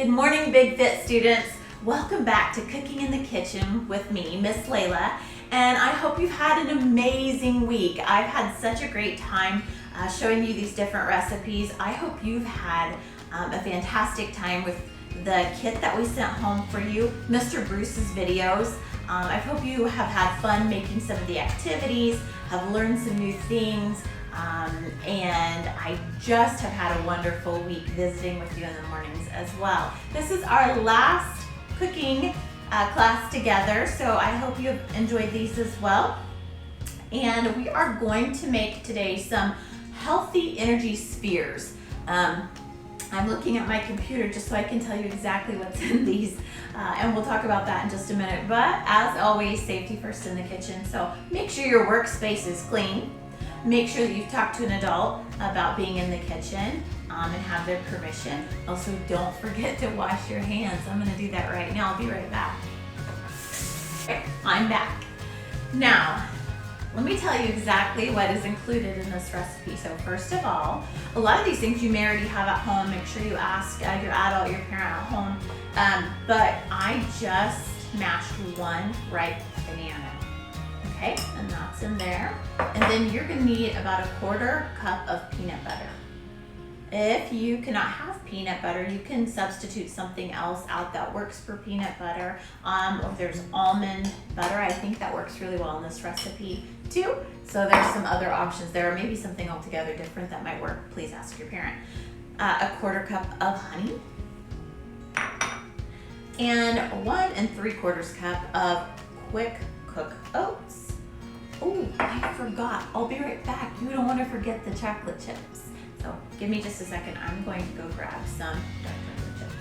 Good morning, Big Fit students. Welcome back to Cooking in the Kitchen with me, Miss Layla, and I hope you've had an amazing week. I've had such a great time showing you these different recipes. I hope you've had a fantastic time with the kit that we sent home for you, Mr. Bruce's videos. I hope you have had fun making some of the activities, have learned some new things, and I just have had a wonderful week visiting with you in the mornings as well. This is our last cooking class together, so I hope you have enjoyed these as well. And we are going to make today some healthy energy spheres. I'm looking at my computer just so I can tell you exactly what's in these, and we'll talk about that in just a minute. But as always, safety first in the kitchen, so make sure your workspace is clean. Make sure that you've talked to an adult about being in the kitchen and have their permission. Also, don't forget to wash your hands. I'm gonna do that right now. I'll be right back. Okay, I'm back. Now, let me tell you exactly what is included in this recipe. So first of all, a lot of these things you may already have at home. Make sure you ask your adult, your parent at home. But I just mashed one ripe banana. Okay, and that's in there. And then you're gonna need about a 1/4 cup of peanut butter. If you cannot have peanut butter, you can substitute something else out that works for peanut butter. Or if there's almond butter, I think that works really well in this recipe too. So there's some other options there, or maybe something altogether different that might work. Please ask your parent. A 1/4 cup of honey. And 1 3/4 cup of quick cook oats. Oh, I forgot. I'll be right back. You don't want to forget the chocolate chips. So give me just a second. I'm going to go grab some dark chocolate chips.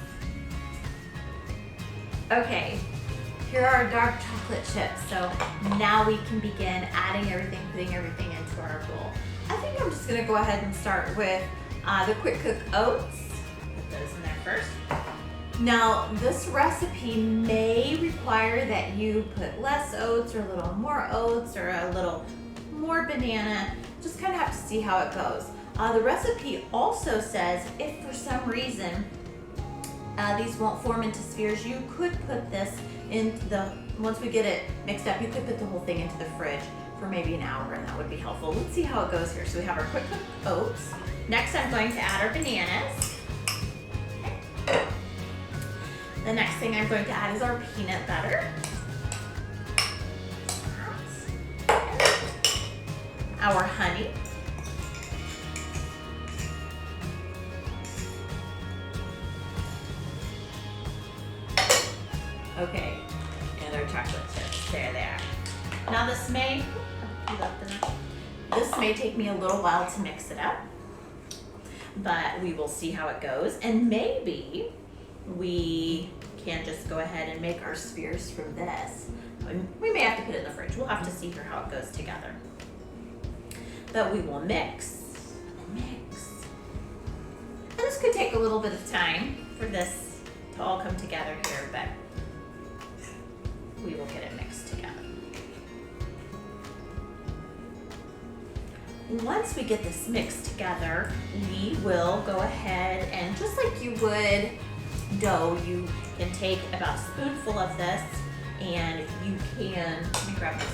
Okay, here are our dark chocolate chips. So now we can begin adding everything, putting everything into our bowl. I think I'm just gonna go ahead and start with the quick cook oats. Put those in there first. Now, this recipe may require that you put less oats or a little more oats or a little more banana. Just kind of have to see how it goes. The recipe also says if for some reason these won't form into spheres, you could put this into once we get it mixed up, you could put the whole thing into the fridge for maybe an hour, and that would be helpful. Let's see how it goes here. So we have our quick cook oats. Next, I'm going to add our bananas. The next thing I'm going to add is our peanut butter. Our honey. Okay, and our chocolate chips. There they are. Now this may take me a little while to mix it up, but we will see how it goes, and maybe we can just go ahead and make our spheres from this. We may have to put it in the fridge. We'll have to see here how it goes together. But we will mix and mix. And this could take a little bit of time for this to all come together here, but we will get it mixed together. Once we get this mixed together, we will go ahead and just like you would dough, you can take about a spoonful of this and you can, let me grab this,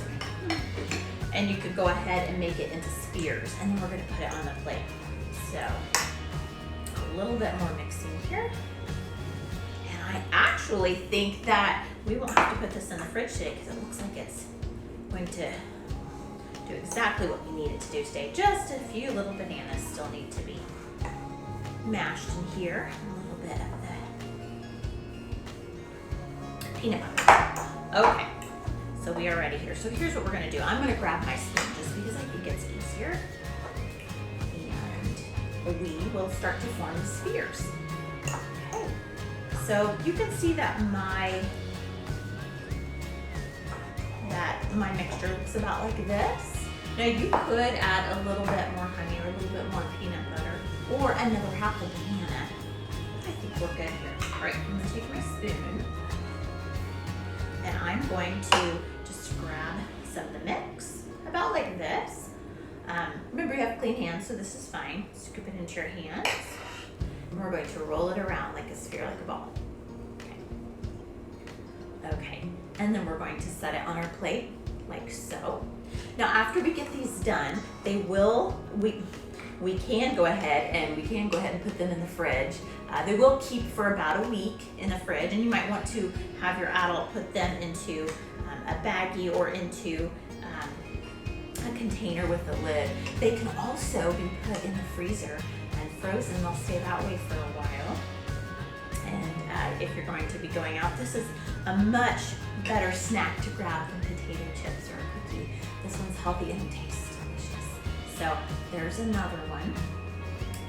and you could go ahead and make it into spheres, and then we're gonna put it on the plate. So a little bit more mixing here. And I actually think that we won't have to put this in the fridge today because it looks like it's going to do exactly what we need it to do today. Just a few little bananas still need to be mashed in here. And a little bit of the peanut butter. Okay, so we are ready here. So here's what we're gonna do. I'm gonna grab my spoon just because I think it's easier. And we will start to form the spheres. Okay, so you can see that my mixture looks about like this. Now you could add a little bit more honey or a little bit more peanut butter or another half a banana. I think we're good here. All right, I'm gonna take my spoon and I'm going to just grab some of the mix, about like this. Remember you have clean hands, so this is fine. Scoop it into your hands. and we're going to roll it around like a sphere, like a ball. Okay, and then we're going to set it on our plate like so. Now after we get these done, we can go ahead and put them in the fridge. They will keep for about a week in the fridge, and you might want to have your adult put them into a baggie or into a container with a lid. They can also be put in the freezer and frozen. They'll stay that way for a while. And if you're going to be going out, this is a much better snack to grab than potato chips or a cookie. This one's healthy and tastes delicious. So there's another one.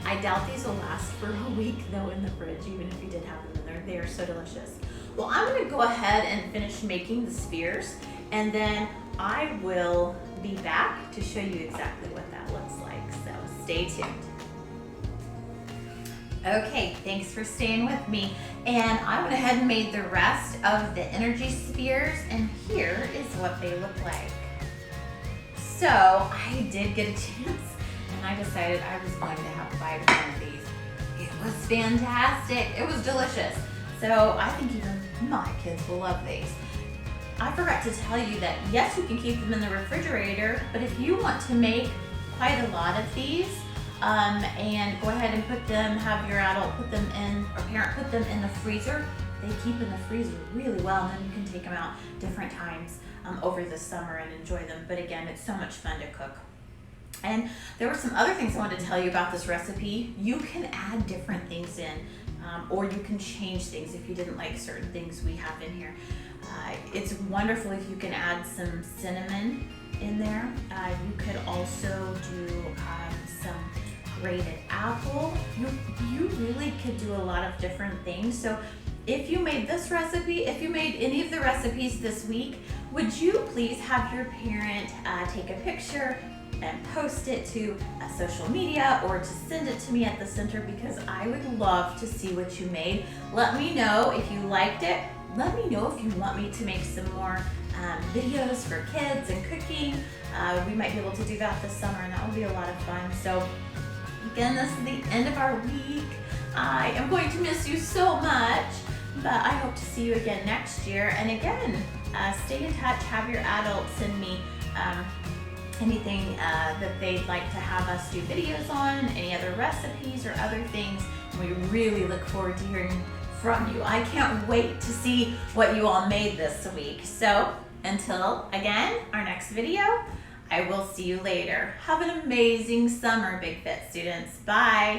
I doubt these will last for a week though in the fridge, even if you did have them in there. They are so delicious. Well, I'm gonna go ahead and finish making the spheres, and then I will be back to show you exactly what that looks like. So stay tuned. Okay, thanks for staying with me. And I went ahead and made the rest of the energy spheres, and here is what they look like. So I did get a chance, and I decided I was going to have 5 of these. It was fantastic. It was delicious. So I think even my kids will love these. I forgot to tell you that yes, you can keep them in the refrigerator, but if you want to make quite a lot of these, and go ahead and put them, have your adult put them in, or parent put them in the freezer, they keep in the freezer really well, and then you can take them out different times over the summer and enjoy them. But again, it's so much fun to cook. And there were some other things I wanted to tell you about this recipe. You can add different things in, or you can change things if you didn't like certain things we have in here. It's wonderful if you can add some cinnamon in there. You could also do some grated apple. You really could do a lot of different things. So if you made this recipe, if you made any of the recipes this week, would you please have your parent take a picture and post it to social media, or just send it to me at the center, because I would love to see what you made. Let me know if you liked it. Let me know if you want me to make some more videos for kids and cooking. We might be able to do that this summer, and that would be a lot of fun. So again, this is the end of our week. I am going to miss you so much, but I hope to see you again next year. And again, stay in touch. Have your adults send me anything that they'd like to have us do videos on, any other recipes or other things. We really look forward to hearing from you. I can't wait to see what you all made this week. So until again, our next video, I will see you later. Have an amazing summer, Big Fit students. Bye.